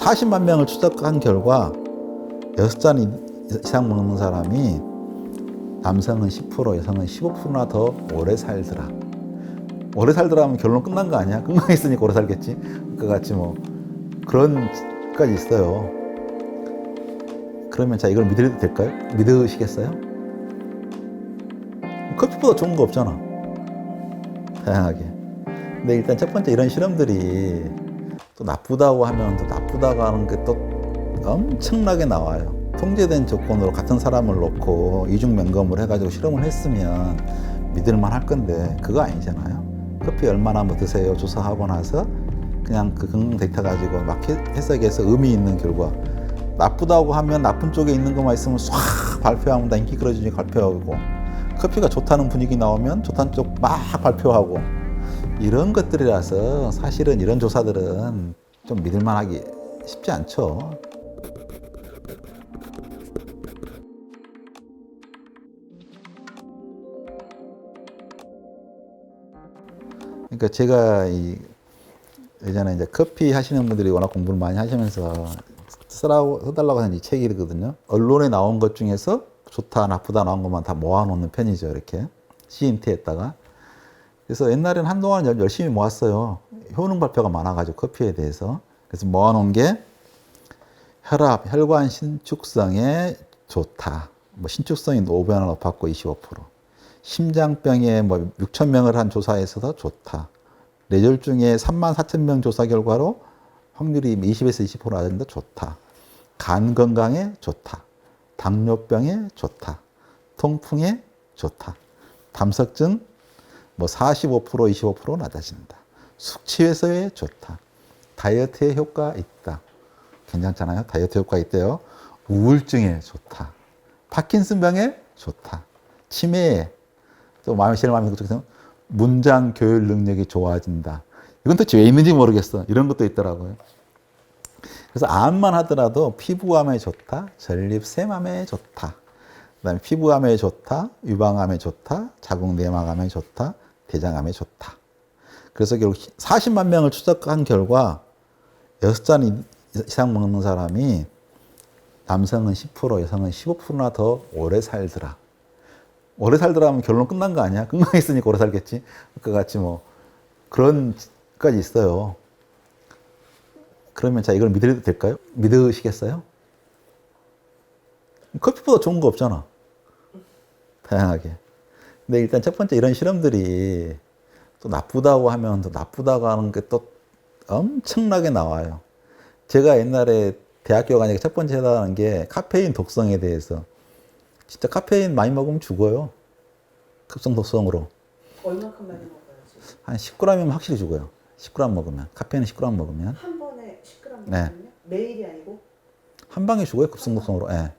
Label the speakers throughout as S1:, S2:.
S1: 40만 명을 추적한 결과 6잔 이상 먹는 사람이 남성은 10%, 여성은 15%나 더 오래 살더라. 오래 살더라 하면 결론 끝난 거 아니야? 건강했으니까 오래 살겠지? 그거 같이 뭐 그런 까지 있어요. 그러면 자, 이걸 믿어도 될까요? 믿으시겠어요? 커피보다 좋은 거 없잖아. 다양하게. 근데 일단 첫 번째 이런 실험들이 또 나쁘다고 하면 또 나쁘다고 하는 게 또 엄청나게 나와요. 통제된 조건으로 같은 사람을 놓고 이중 면검을 해가지고 실험을 했으면 믿을만 할 건데 그거 아니잖아요. 커피 얼마나 뭐 드세요 조사하고 나서 그냥 그 건강 데이터 가지고 막 해석해서 의미 있는 결과, 나쁘다고 하면 나쁜 쪽에 있는 것만 있으면 싹 발표하면 다 인기 끌어주니 발표하고, 커피가 좋다는 분위기 나오면 좋다는 쪽 막 발표하고, 이런 것들이라서 사실은 이런 조사들은 좀 믿을만하기 쉽지 않죠. 그러니까 제가 예전에 이제 커피 하시는 분들이 워낙 공부를 많이 하시면서 써달라고 하는 이 책이거든요. 언론에 나온 것 중에서 좋다, 나쁘다 나온 것만 다 모아놓는 편이죠. 이렇게 CMT에다가. 그래서 옛날에는 한동안 열심히 모았어요. 효능 발표가 많아가지고 커피에 대해서. 그래서 모아놓은 게 혈압, 혈관 신축성에 좋다. 뭐 신축성이 5배나 높았고 25%. 심장병에 뭐 6천 명을 한 조사에서도 좋다. 뇌졸중에 3만 4천 명 조사 결과로 확률이 20에서 20% 낮은데 좋다. 간 건강에 좋다. 당뇨병에 좋다. 통풍에 좋다. 담석증 뭐 45%, 25% 낮아진다. 숙취 해소에 좋다. 다이어트에 효과 있다. 괜찮잖아요. 다이어트 효과 있대요. 우울증에 좋다. 파킨슨병에 좋다. 치매에 또 제일 마음에 드는 것은 문장 교육 능력이 좋아진다. 이건 도대체 왜 있는지 모르겠어. 이런 것도 있더라고요. 그래서 암만 하더라도 피부암에 좋다. 전립샘암에 좋다. 그다음에 피부암에 좋다. 유방암에 좋다. 자궁 내막암에 좋다. 대장암에 좋다. 그래서 결국 40만 명을 추적한 결과 6잔 이상 먹는 사람이 남성은 10%, 여성은 15%나 더 오래 살더라. 오래 살더라 하면 결론 끝난 거 아니야? 건강했으니까 오래 살겠지? 그거 같이 뭐 그런 까지 있어요. 그러면 자, 이걸 믿어도 될까요? 믿으시겠어요? 커피보다 좋은 거 없잖아. 다양하게. 근데 일단 첫 번째 이런 실험들이 또 나쁘다고 하면 또 나쁘다고 하는 게 또 엄청나게 나와요. 제가 옛날에 대학교 가니까 첫 번째 해당하는 게 카페인 독성에 대해서. 진짜 카페인 많이 먹으면 죽어요. 급성 독성으로.
S2: 얼마큼 많이 먹어야지?
S1: 한 10g이면 확실히 죽어요. 10g 먹으면. 카페인 10g 먹으면.
S2: 한 번에 10g
S1: 네.
S2: 먹으면요? 매일이 아니고?
S1: 한 방에 죽어요. 급성 독성으로. 예.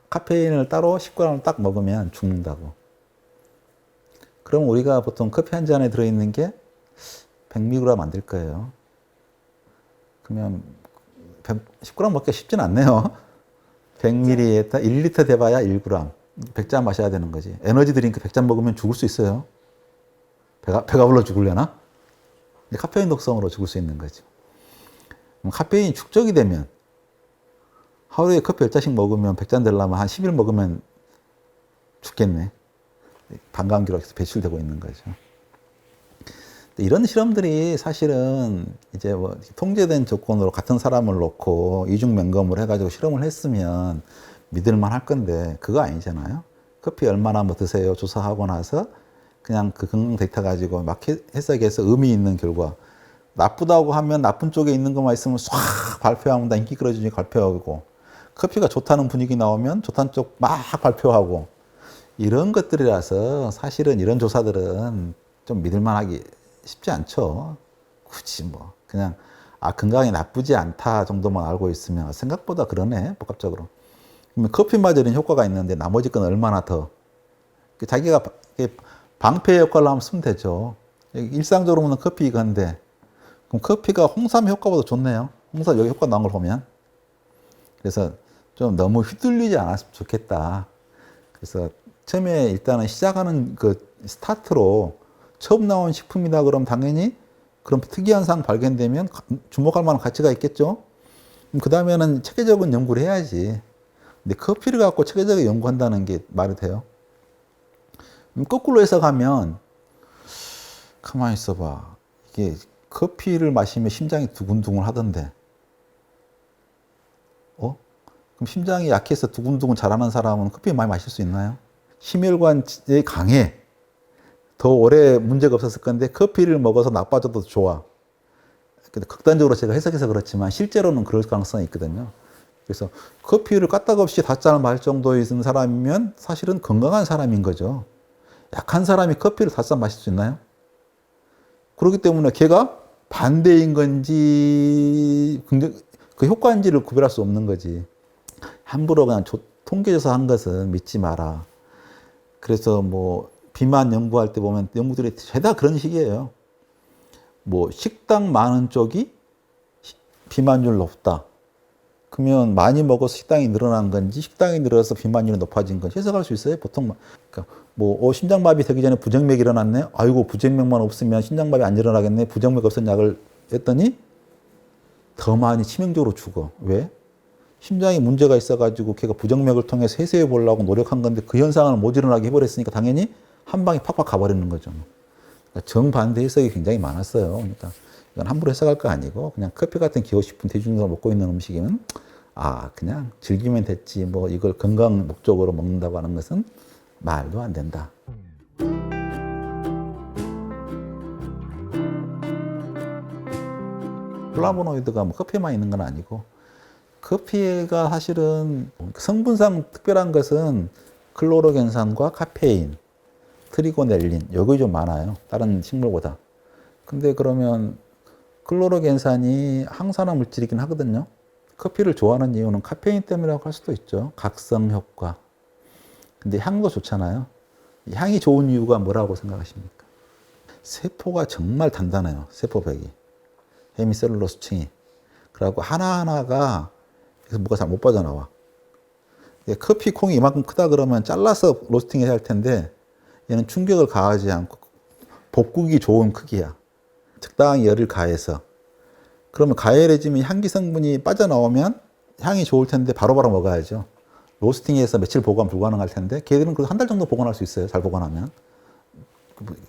S1: 카페인을 따로 10g을 딱 먹으면 죽는다고. 그럼 우리가 보통 커피 한 잔에 들어있는 게 100mg 안 될 거예요. 그러면 10g 먹기가 쉽진 않네요. 100ml에 1리터 돼봐야 1g. 100잔 마셔야 되는 거지. 에너지 드링크 100잔 먹으면 죽을 수 있어요. 배가 불러 죽으려나? 카페인 독성으로 죽을 수 있는 거죠. 카페인이 축적이 되면 하루에 커피 10잔씩 먹으면 100잔 되려면 한 10일 먹으면 죽겠네. 방광기로해서 배출되고 있는 거죠. 이런 실험들이 사실은 이제 뭐 통제된 조건으로 같은 사람을 놓고 이중 면검을 해가지고 실험을 했으면 믿을만 할 건데 그거 아니잖아요. 커피 얼마나 뭐 드세요 조사하고 나서 그냥 그 건강 데이터 가지고 막 해석해서 의미 있는 결과, 나쁘다고 하면 나쁜 쪽에 있는 것만 있으면 싹 발표하면 다 인기 끌어주니 발표하고, 커피가 좋다는 분위기 나오면 좋다는 쪽 막 발표하고, 이런 것들이라서 사실은 이런 조사들은 좀 믿을만하기 쉽지 않죠. 굳이 뭐 그냥 건강에 나쁘지 않다 정도만 알고 있으면 생각보다 그러네 복합적으로. 그러면 커피마저 이런 효과가 있는데 나머지 건 얼마나 더 자기가 방패 역할을 하면 쓰면 되죠. 일상적으로 먹는 커피 이건데 그럼 커피가 홍삼 효과보다 좋네요. 홍삼 여기 효과 나온 걸 보면. 그래서 좀 너무 휘둘리지 않았으면 좋겠다. 그래서 처음에 일단은 시작하는 그 스타트로 처음 나온 식품이다 그러면 당연히 그런 특이한 상 발견되면 주목할 만한 가치가 있겠죠. 그 다음에는 체계적인 연구를 해야지. 근데 커피를 갖고 체계적으로 연구한다는 게 말이 돼요? 거꾸로 해석하면 가만히 있어봐. 이게 커피를 마시면 심장이 두근두근 하던데, 그럼 심장이 약해서 두근두근 잘하는 사람은 커피 많이 마실 수 있나요? 심혈관이 강해. 더 오래 문제가 없었을 건데 커피를 먹어서 나빠져도 좋아. 근데 극단적으로 제가 해석해서 그렇지만 실제로는 그럴 가능성이 있거든요. 그래서 커피를 까딱없이 5잔을 마실 정도에 있는 사람이면 사실은 건강한 사람인 거죠. 약한 사람이 커피를 5잔 마실 수 있나요? 그렇기 때문에 걔가 반대인 건지 그 효과인지를 구별할 수 없는 거지. 함부로 그냥 통계에서 한 것은 믿지 마라. 그래서 뭐 비만 연구할 때 보면 연구들이 죄다 그런 식이에요. 뭐 식당 많은 쪽이 비만율 높다. 그러면 많이 먹어서 식당이 늘어난 건지 식당이 늘어서 비만율이 높아진 건지 해석할 수 있어요. 보통 그러니까 뭐 심장마비 되기 전에 부정맥이 일어났네. 아이고 부정맥만 없으면 심장마비 안 일어나겠네. 부정맥 없앤 약을 했더니 더 많이 치명적으로 죽어. 왜? 심장에 문제가 있어가지고 걔가 부정맥을 통해서 해소해 보려고 노력한 건데 그 현상을 못 일어나게 해버렸으니까 당연히 한 방에 팍팍 가버리는 거죠. 그러니까 정반대 해석이 굉장히 많았어요. 그러니까 이건 함부로 해석할 거 아니고 그냥 커피 같은 기호식품 대중적으로 먹고 있는 음식이면 그냥 즐기면 됐지 뭐 이걸 건강 목적으로 먹는다고 하는 것은 말도 안 된다. 플라보노이드가 뭐 커피에만 있는 건 아니고 커피가 사실은 성분상 특별한 것은 클로로겐산과 카페인, 트리고넬린 여기 좀 많아요. 다른 식물보다. 근데 그러면 클로로겐산이 항산화 물질이긴 하거든요. 커피를 좋아하는 이유는 카페인 때문이라고 할 수도 있죠. 각성 효과. 근데 향도 좋잖아요. 향이 좋은 이유가 뭐라고 생각하십니까? 세포가 정말 단단해요. 세포벽이. 헤미셀룰로스층이. 그리고 하나하나가 그래서 뭐가 잘 못 빠져나와. 커피 콩이 이만큼 크다 그러면 잘라서 로스팅 해야 할 텐데 얘는 충격을 가하지 않고 볶기 좋은 크기야. 적당히 열을 가해서. 그러면 가열해지면 향기 성분이 빠져나오면 향이 좋을 텐데 바로바로 먹어야죠. 로스팅해서 며칠 보관 불가능할 텐데 걔들은 그래도 한 달 정도 보관할 수 있어요. 잘 보관하면.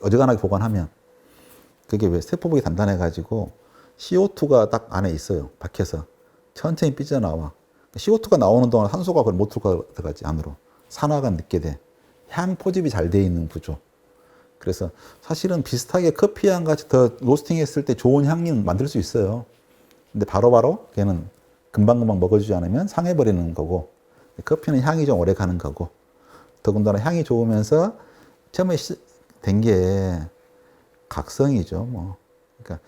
S1: 어지간하게 보관하면. 그게 왜 세포벽이 단단해가지고 CO2가 딱 안에 있어요. 박혀서. 천천히 삐져나와. CO2가 나오는 동안 산소가 그걸 못 들어가지 안으로. 산화가 늦게 돼. 향 포집이 잘 돼 있는 구조. 그래서 사실은 비슷하게 커피향 같이 더 로스팅 했을 때 좋은 향은 만들 수 있어요. 근데 바로바로 걔는 금방금방 먹어주지 않으면 상해버리는 거고 커피는 향이 좀 오래 가는 거고 더군다나 향이 좋으면서 처음에 된 게 각성이죠. 뭐. 그러니까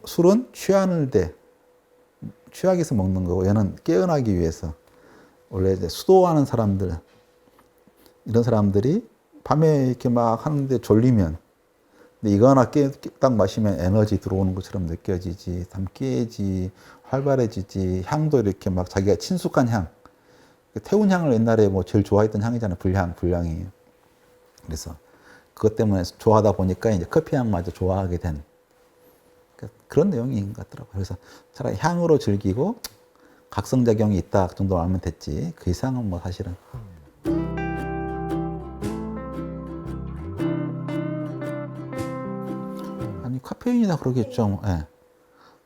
S1: 술은 취하는 데 취하기 위해서 먹는 거고 얘는 깨어나기 위해서 원래 이제 수도하는 사람들 이런 사람들이 밤에 이렇게 막 하는데 졸리면 근데 이거 하나 딱 마시면 에너지 들어오는 것처럼 느껴지지 담 깨지 활발해지지 향도 이렇게 막 자기가 친숙한 향 태운 향을 옛날에 뭐 제일 좋아했던 향이잖아요. 불향이 그래서 그것 때문에 좋아하다 보니까 이제 커피 향마저 좋아하게 된 그런 내용인 것 같더라고요. 그래서 차라리 향으로 즐기고 각성작용이 있다 정도 알면 됐지 그 이상은 뭐 사실은 아니 카페인이나 그러겠죠. 예.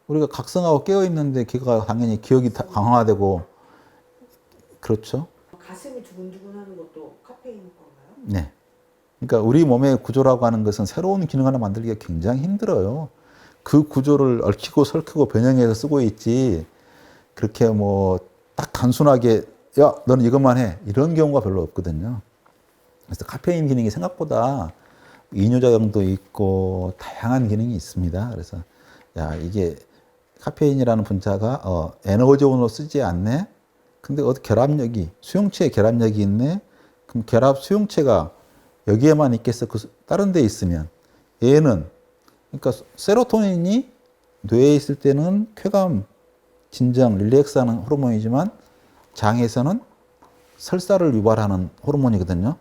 S1: 우리가 각성하고 깨어있는데 걔가 당연히 기억이 강화되고 그렇죠.
S2: 가슴이 두근두근하는 것도 카페인 건가요?
S1: 네. 그러니까 우리 몸의 구조라고 하는 것은 새로운 기능 하나 만들기가 굉장히 힘들어요. 그 구조를 얽히고 설키고 변형해서 쓰고 있지 그렇게 뭐 딱 단순하게 야 너는 이것만 해 이런 경우가 별로 없거든요. 그래서 카페인 기능이 생각보다 이뇨작용도 있고 다양한 기능이 있습니다. 그래서 야 이게 카페인이라는 분자가 에너지원으로 쓰지 않네. 근데 결합력이 수용체에 결합력이 있네. 그럼 결합 수용체가 여기에만 있겠어? 다른 데 있으면 얘는 그러니까 세로토닌이 뇌에 있을 때는 쾌감, 진정, 릴렉스하는 호르몬이지만 장에서는 설사를 유발하는 호르몬이거든요.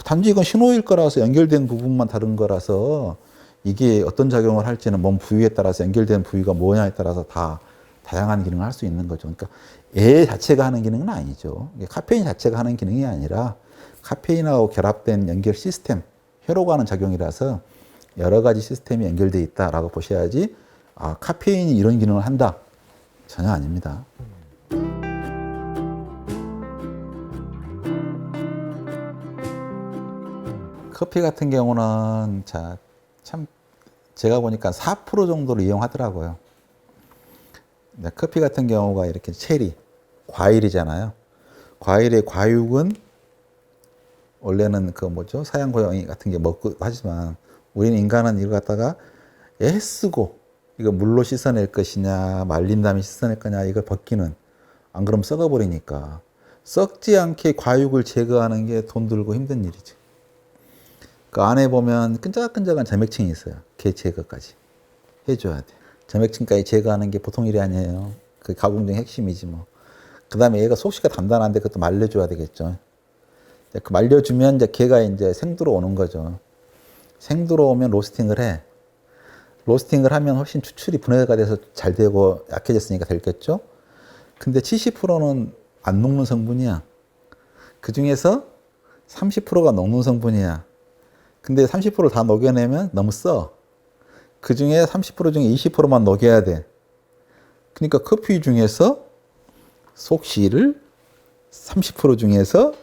S1: 단지 이건 신호일 거라서 연결된 부분만 다른 거라서 이게 어떤 작용을 할지는 몸 부위에 따라서 연결된 부위가 뭐냐에 따라서 다 다양한 기능을 할 수 있는 거죠. 그러니까 애 자체가 하는 기능은 아니죠. 이게 카페인 자체가 하는 기능이 아니라 카페인하고 결합된 연결 시스템, 회로가 하는 작용이라서 여러 가지 시스템이 연결되어 있다라고 보셔야지 아, 카페인이 이런 기능을 한다. 전혀 아닙니다. 커피 같은 경우는 참 제가 보니까 4% 정도를 이용하더라고요. 커피 같은 경우가 이렇게 체리, 과일이잖아요. 과일의 과육은 원래는 그 뭐죠? 사양 고양이 같은 게 먹고 하지만 우리는 인간은 이걸 갖다가 애쓰고 이거 물로 씻어낼 것이냐, 말린 다음에 씻어낼 거냐, 이걸 벗기는. 안 그러면 썩어버리니까. 썩지 않게 과육을 제거하는 게 돈 들고 힘든 일이죠. 그 안에 보면 끈적끈적한 점액층이 있어요. 걔 제거까지 해줘야 돼. 점액층까지 제거하는 게 보통 일이 아니에요. 그 가공 중 핵심이지 뭐. 그 다음에 얘가 속시가 단단한데 그것도 말려줘야 되겠죠. 그 말려주면 이제 걔가 이제 생두로 오는 거죠. 생두로 오면 로스팅을 해. 로스팅을 하면 훨씬 추출이 분해가 돼서 잘 되고 약해졌으니까 됐겠죠. 근데 70%는 안 녹는 성분이야. 그 중에서 30%가 녹는 성분이야. 근데 30%를 다 녹여내면 너무 써. 그 중에 30% 중에 20%만 녹여야 돼. 그러니까 커피 중에서 속시를 30% 중에서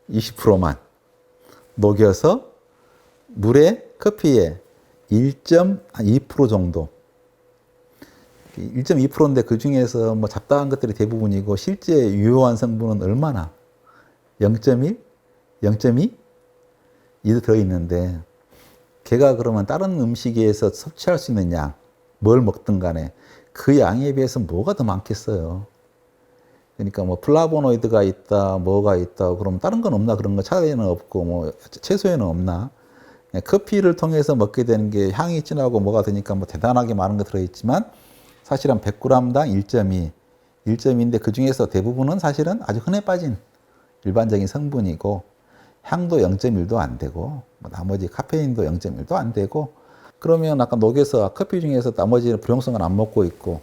S1: 20%만 녹여서 물에, 커피에 1.2% 정도. 1.2%인데 그 중에서 뭐 잡다한 것들이 대부분이고 실제 유효한 성분은 얼마나? 0.1? 0.2? 이도 들어있는데 걔가 그러면 다른 음식에서 섭취할 수 있는 양, 뭘 먹든 간에 그 양에 비해서 뭐가 더 많겠어요. 그러니까 뭐 플라보노이드가 있다, 뭐가 있다, 그럼 다른 건 없나? 그런 거 차에는 없고, 뭐 채소에는 없나? 커피를 통해서 먹게 되는 게 향이 진하고 뭐가 되니까 뭐 대단하게 많은 거 들어있지만 사실 한 100g당 1.2, 1.2인데 그 중에서 대부분은 사실은 아주 흔해 빠진 일반적인 성분이고 향도 0.1도 안 되고 뭐 나머지 카페인도 0.1도 안 되고 그러면 아까 녹여서 커피 중에서 나머지 불용성은 안 먹고 있고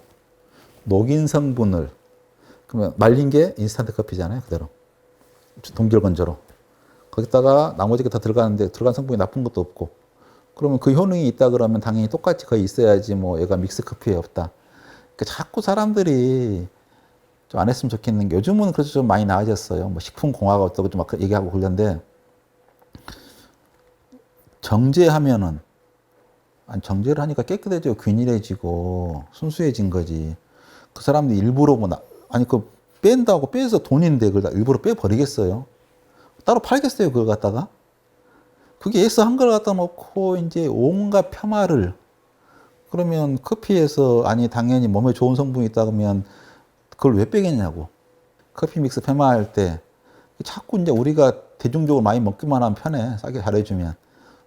S1: 녹인 성분을 그러면 말린 게 인스턴트 커피잖아요. 그대로 동결 건조로 거기다가 나머지가 다 들어가는데 들어간 성분이 나쁜 것도 없고 그러면 그 효능이 있다 그러면 당연히 똑같이 거의 있어야지 뭐 얘가 믹스 커피에 없다. 그러니까 자꾸 사람들이 좀 안 했으면 좋겠는 게 요즘은 그래서 좀 많이 나아졌어요. 뭐 식품공화가 어떻고 좀 막 얘기하고 그러는데 정제하면은 아니 정제를 하니까 깨끗해지고 균일해지고 순수해진 거지. 그 사람들이 일부러 뭐 아니 그 뺀다고 빼서 돈인데 그걸 다 일부러 빼버리겠어요. 따로 팔겠어요 그걸 갖다가. 그게 애써 한 걸 갖다 놓고 이제 온갖 폄하를 그러면 커피에서 아니 당연히 몸에 좋은 성분이 있다 그러면 그걸 왜 빼겠냐고. 커피 믹스 폄하할 때 자꾸 이제 우리가 대중적으로 많이 먹기만 하면 편해. 싸게 잘해주면.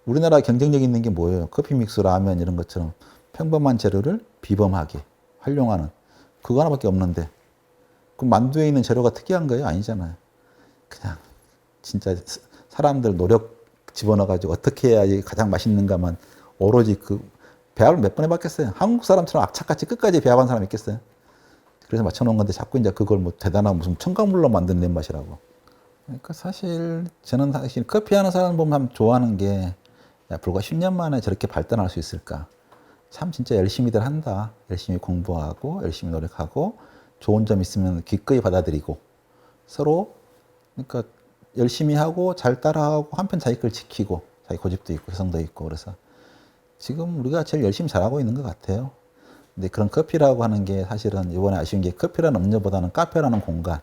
S1: 우리나라 경쟁력 있는 게 뭐예요? 커피 믹스, 라면 이런 것처럼 평범한 재료를 비범하게 활용하는 그거 하나밖에 없는데 그럼 만두에 있는 재료가 특이한 거예요? 아니잖아요. 그냥 진짜 사람들 노력 집어넣어가지고 어떻게 해야 가장 맛있는가만 오로지 그 배합을 몇 번 해봤겠어요? 한국 사람처럼 악착같이 끝까지 배합한 사람 있겠어요? 그래서 맞춰놓은 건데 자꾸 이제 그걸 뭐 대단한 무슨 첨가물로 만든 냄맛이라고. 그러니까 사실 저는 사실 커피 하는 사람 보면 좋아하는 게 야, 불과 10년 만에 저렇게 발전할 수 있을까? 참 진짜 열심히들 한다. 열심히 공부하고 열심히 노력하고 좋은 점 있으면 기꺼이 받아들이고 서로 그러니까 열심히 하고 잘 따라하고 한편 자기 걸 지키고 자기 고집도 있고 개성도 있고 그래서 지금 우리가 제일 열심히 잘하고 있는 것 같아요. 근데 그런 커피라고 하는 게 사실은 이번에 아쉬운 게 커피라는 음료보다는 카페라는 공간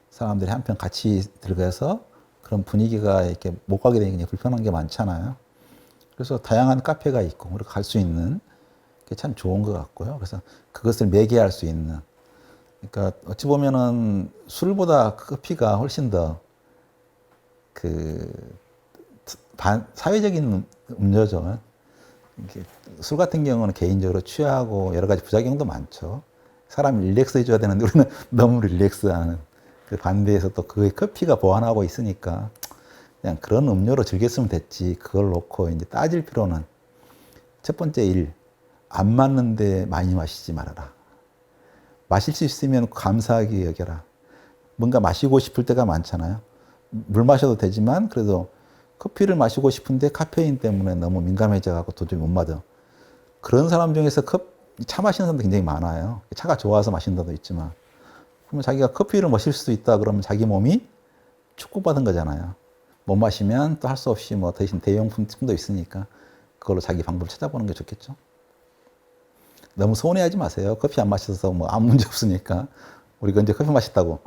S1: 사람들이 한편 같이 들어가서 그런 분위기가 이렇게 못 가게 되니까 불편한 게 많잖아요. 그래서 다양한 카페가 있고 우리가 갈 수 있는 게 참 좋은 것 같고요. 그래서 그것을 매개할 수 있는 그러니까 어찌 보면은 술보다 커피가 훨씬 더 그 사회적인 음료죠. 술 같은 경우는 개인적으로 취하고 여러 가지 부작용도 많죠. 사람이 릴렉스 해줘야 되는데 우리는 너무 릴렉스하는 그 반대에서 또 그의 커피가 보완하고 있으니까 그냥 그런 음료로 즐겼으면 됐지. 그걸 놓고 이제 따질 필요는 첫 번째 일, 안 맞는데 많이 마시지 말아라. 마실 수 있으면 감사하게 여겨라. 뭔가 마시고 싶을 때가 많잖아요. 물 마셔도 되지만 그래도 커피를 마시고 싶은데 카페인 때문에 너무 민감해져갖고 도저히 못 마셔. 그런 사람 중에서 차 마시는 사람도 굉장히 많아요. 차가 좋아서 마신다도 있지만. 그러면 자기가 커피를 마실 수 있다 그러면 자기 몸이 축복받은 거잖아요. 못 마시면 또 할 수 없이 뭐 대신 대용품도 있으니까 그걸로 자기 방법을 찾아보는 게 좋겠죠. 너무 서운해하지 마세요. 커피 안 마셔서 뭐 아무 문제 없으니까. 우리가 언제 커피 마셨다고